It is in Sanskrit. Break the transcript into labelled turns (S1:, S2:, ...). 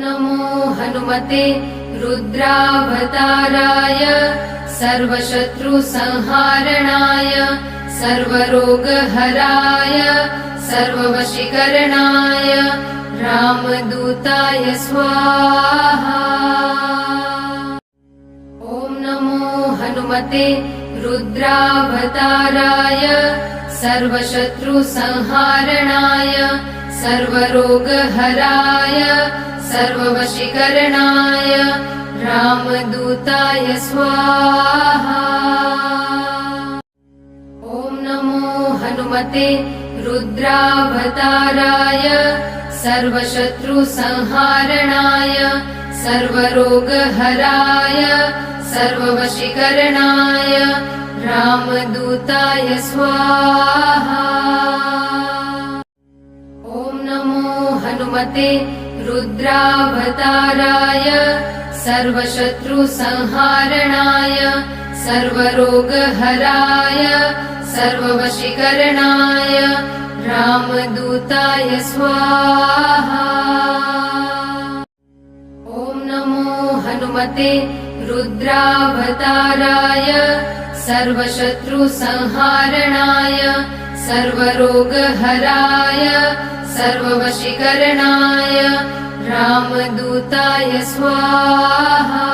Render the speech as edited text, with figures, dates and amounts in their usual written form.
S1: नमो हनुमते रुद्रावताराय सर्वशत्रुसंहारणाय सर्वरोगहराय सर्ववशीकरणाय रामदूताय स्वाहा। ॐ नमो हनुमते रुद्रावताराय सर्वशत्रुसंहारणाय सर्वरोगहराय सर्ववशीकरणाय रामदूताय स्वाहा। ॐ नमो हनुमते रुद्रावताराय सर्वशत्रुसंहारणाय सर्वरोगहराय सर्ववशीकरणाय रामदूताय स्वाहा। ॐ नमो हनुमते रुद्रावताराय सर्वशत्रुसंहारणाय सर्वरोगहराय सर्ववशीकरणाय रामदूताय स्वाहा। ॐ नमो हनुमते रुद्रावताराय सर्वशत्रुसंहारणाय सर्वरोगहराय सर्ववशीकरणाय रामदूताय स्वाहा।